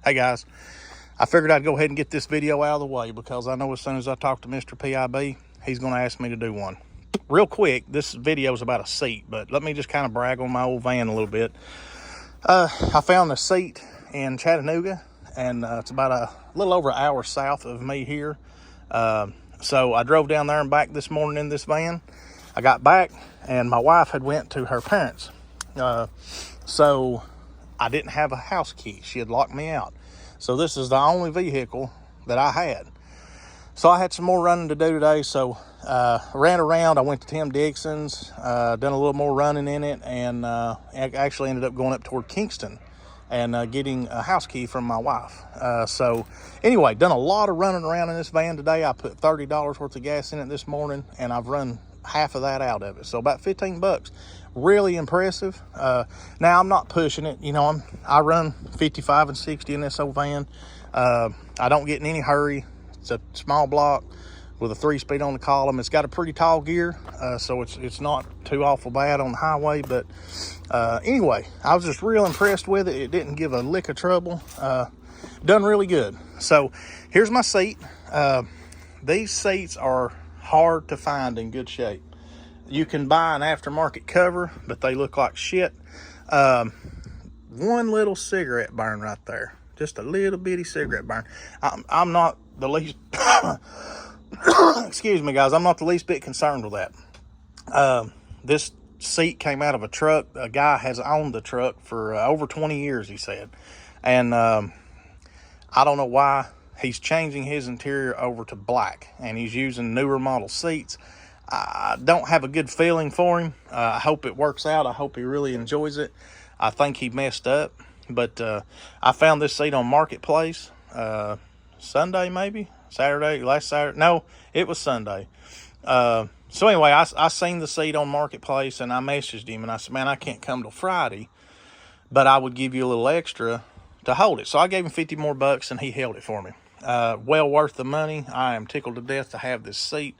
Hey guys, I figured I'd go ahead and get this video out of the way because I know as soon as I talk to Mr. PIB, he's going to ask me to do one. Real quick, this video is about a seat, but let me just kind of brag on my old van a little bit. I found a seat in Chattanooga, and it's about a little over an hour south of me here. So I drove down there and back this morning in this van. I got back, and my wife had went to her parents'. So I didn't have a house key. She had locked me out. So this is the only vehicle that I had. So I had some more running to do today. So ran around. I went to Tim Dixon's, done a little more running in it, and actually ended up going up toward Kingston and getting a house key from my wife. So anyway, done a lot of running around in this van today. I put $30 worth of gas in it this morning, and I've run half of that out of it. So about 15 bucks. Really impressive. Now I'm not pushing it. You know, I run 55 and 60 in this old van. I don't get in any hurry. It's a small block with a 3-speed on the column. It's got a pretty tall gear, so it's not too awful bad on the highway. But anyway, I was just real impressed with it. It didn't give a lick of trouble. Done really good. So here's my seat. These seats are hard to find in good shape. You can buy an aftermarket cover, but they look like shit. One little cigarette burn right there. Just a little bitty cigarette burn. I'm not the least... Excuse me, guys. I'm not the least bit concerned with that. This seat came out of a truck. A guy has owned the truck for over 20 years, he said. And I don't know why he's changing his interior over to black. And he's using newer model seats. I don't have a good feeling for him. I hope it works out. I hope he really enjoys it. I think he messed up. But I found this seat on Marketplace Sunday, maybe? Saturday? Last Saturday? No, it was Sunday. So anyway, I seen the seat on Marketplace, and I messaged him, and I said, man, I can't come till Friday, but I would give you a little extra to hold it. So I gave him 50 more bucks, and he held it for me. Well worth the money. I am tickled to death to have this seat.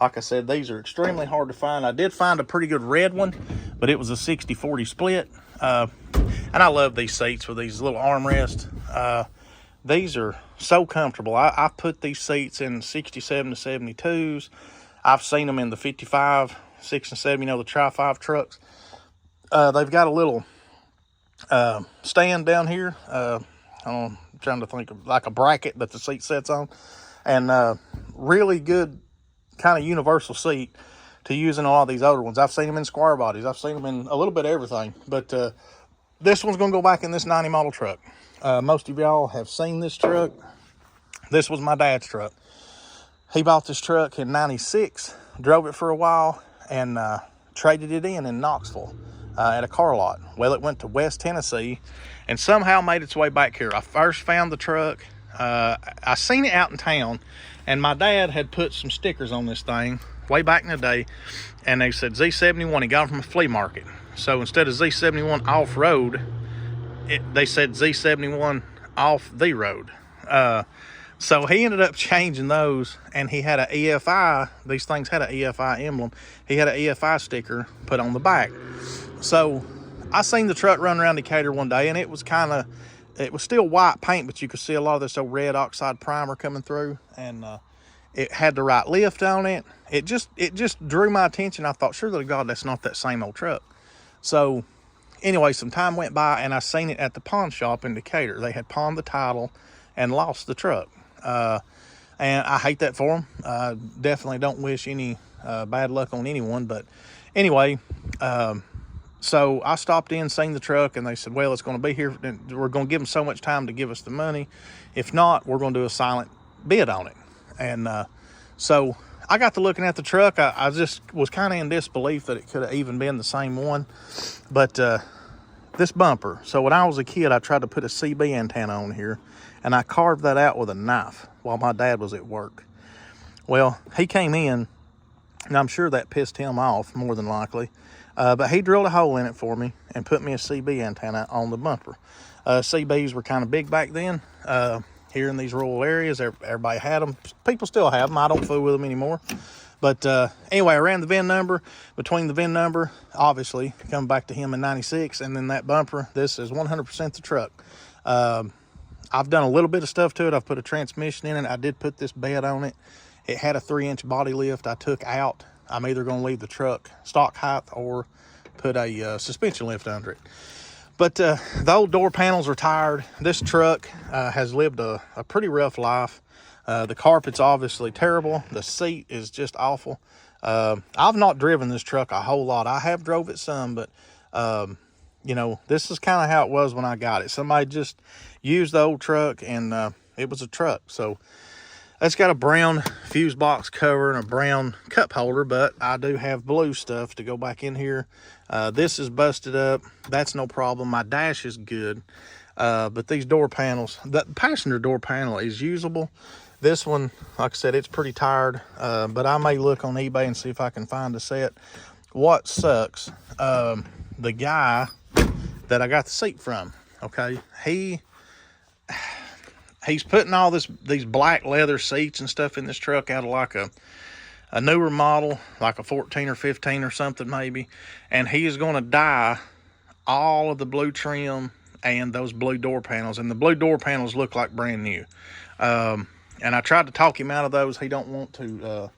Like I said, these are extremely hard to find. I did find a pretty good red one, but it was a 60-40 split. And I love these seats with these little armrests. These are so comfortable. I put these seats in 67 to 72s. I've seen them in the 55, 6 and 7, you know, the Tri-5 trucks. They've got a little stand down here. I'm trying to think of like a bracket that the seat sits on. And really good kind of universal seat to use in a lot of these older ones. I've seen them in square bodies. I've seen them in a little bit of everything. But this one's going to go back in this 90 model truck. Most of y'all have seen this truck. This was my dad's truck. He bought this truck in 96, drove it for a while, and traded it in Knoxville at a car lot. Well, it went to West Tennessee and somehow made its way back here. I first found the truck. I seen it out in town, and my dad had put some stickers on this thing way back in the day, and they said Z71. He got them from a flea market. So instead of Z71 off-road, they said Z71 off the road. So he ended up changing those, and he had an EFI. These things had an EFI emblem. He had an EFI sticker put on the back. So I seen the truck run around Decatur one day, and it was still white paint, but you could see a lot of this old red oxide primer coming through, and it had the right lift on it. It just drew my attention. I thought, surely to God, that's not that same old truck. So anyway, some time went by, and I seen it at the pawn shop in Decatur. They had pawned the title and lost the truck. And I hate that for them. Definitely don't wish any bad luck on anyone. But anyway, so I stopped in, seen the truck, and they said, well, it's going to be here. We're going to give them so much time to give us the money. If not, we're going to do a silent bid on it. And so I got to looking at the truck. I just was kind of in disbelief that it could have even been the same one. But this bumper. So when I was a kid, I tried to put a CB antenna on here, and I carved that out with a knife while my dad was at work. Well, he came in, and I'm sure that pissed him off more than likely. But he drilled a hole in it for me and put me a CB antenna on the bumper. CBs were kind of big back then. Here in these rural areas, everybody had them. People still have them. I don't fool with them anymore. But anyway, I ran the VIN number. Between the VIN number, obviously, coming back to him in 96, and then that bumper, this is 100% the truck. I've done a little bit of stuff to it. I've put a transmission in it. I did put this bed on it. It had a 3-inch body lift I took out. I'm either going to leave the truck stock height or put a suspension lift under it. But the old door panels are tired. This truck has lived a pretty rough life. The carpet's obviously terrible. The seat is just awful. I've not driven this truck a whole lot. I have drove it some, but you know, this is kind of how it was when I got it. Somebody just used the old truck, and it was a truck. So it's got a brown fuse box cover and a brown cup holder, but I do have blue stuff to go back in here. This is busted up. That's no problem. My dash is good. But these door panels, the passenger door panel is usable. This one, like I said, it's pretty tired, but I may look on eBay and see if I can find a set. What sucks, the guy that I got the seat from, okay, he's putting all these black leather seats and stuff in this truck out of like a newer model, like a 14 or 15 or something maybe, and he is going to dye all of the blue trim and those blue door panels, and the blue door panels look like brand new. And I tried to talk him out of those. He don't want to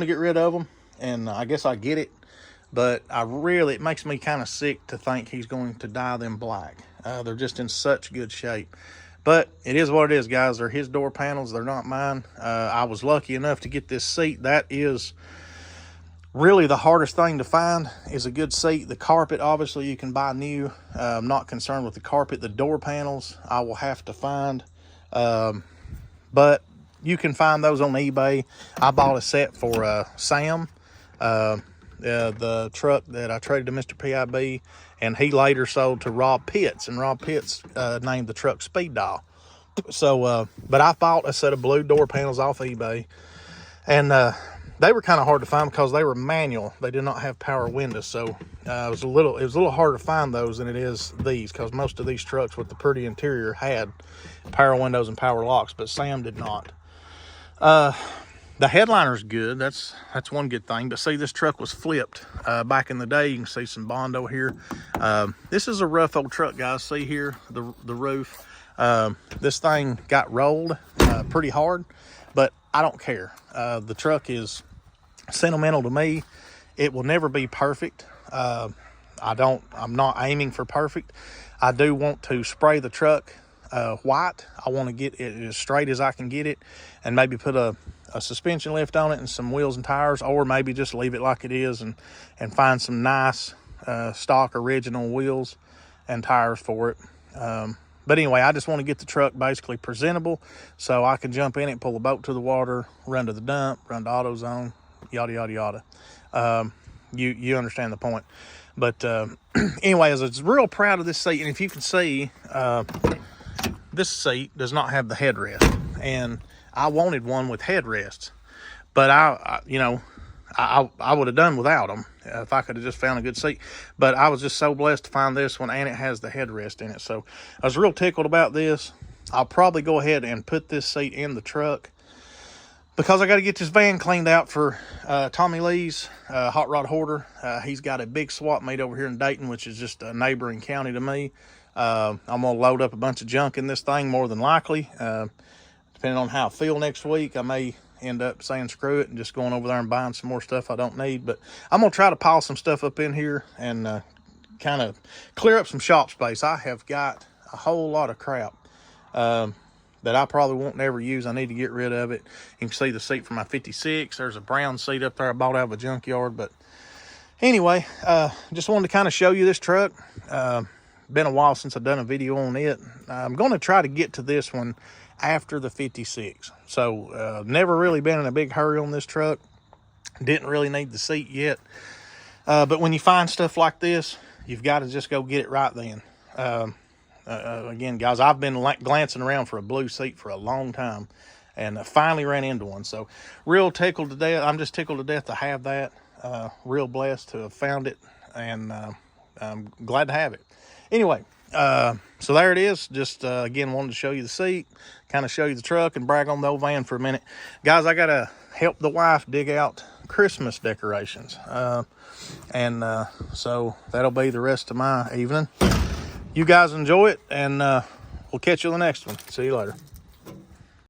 get rid of them, and I guess I get it. But it makes me kind of sick to think he's going to dye them black. They're just in such good shape. But it is what it is, guys. They're his door panels. They're not mine. I was lucky enough to get this seat. That is really the hardest thing to find, is a good seat. The carpet, obviously, you can buy new. I'm not concerned with the carpet. The door panels, I will have to find. But you can find those on eBay. I bought a set for Sam. The truck that I traded to Mr. PIB, and he later sold to Rob Pitts, and Rob Pitts named the truck Speed Dial. So, but I bought a set of blue door panels off eBay, and they were kind of hard to find because they were manual. They did not have power windows, so it was a little harder to find those than it is these, because most of these trucks with the pretty interior had power windows and power locks, but Sam did not. The headliner's good. That's one good thing. But see, this truck was flipped back in the day. You can see some Bondo here. This is a rough old truck, guys. See here, the roof. This thing got rolled pretty hard, but I don't care. The truck is sentimental to me. It will never be perfect. I'm not aiming for perfect. I do want to spray the truck white. I want to get it as straight as I can get it, and maybe put a suspension lift on it and some wheels and tires, or maybe just leave it like it is and find some nice stock original wheels and tires for it. But anyway, I just want to get the truck basically presentable so I can jump in it, pull the boat to the water, run to the dump, run to AutoZone, yada yada yada. You understand the point. But anyways, I was real proud of this seat, and if you can see, this seat does not have the headrest, and I wanted one with headrests, but I would have done without them if I could have just found a good seat. But I was just so blessed to find this one, and it has the headrest in it. So I was real tickled about this. I'll probably go ahead and put this seat in the truck because I got to get this van cleaned out for Tommy Lee's hot rod hoarder. He's got a big swap meet over here in Dayton, which is just a neighboring county to me. I'm going to load up a bunch of junk in this thing, more than likely. Depending on how I feel next week, I may end up saying screw it and just going over there and buying some more stuff I don't need. But I'm going to try to pile some stuff up in here and kind of clear up some shop space. I have got a whole lot of crap that I probably won't never use. I need to get rid of it. You can see the seat for my 56. There's a brown seat up there I bought out of a junkyard. But anyway, just wanted to kind of show you this truck. Been a while since I've done a video on it. I'm going to try to get to this one after the 56. So never really been in a big hurry on this truck. Didn't really need the seat yet. But when you find stuff like this, you've got to just go get it right then. Again, guys, I've been glancing around for a blue seat for a long time, and finally ran into one. So real tickled to death. I'm just tickled to death to have that. Real blessed to have found it, and I'm glad to have it. Anyway, so there it is. Just again, wanted to show you the seat, kind of show you the truck, and brag on the old van for a minute. Guys, I gotta help the wife dig out Christmas decorations, so that'll be the rest of my evening. You guys enjoy it, and we'll We'll catch you on the next one. See you later.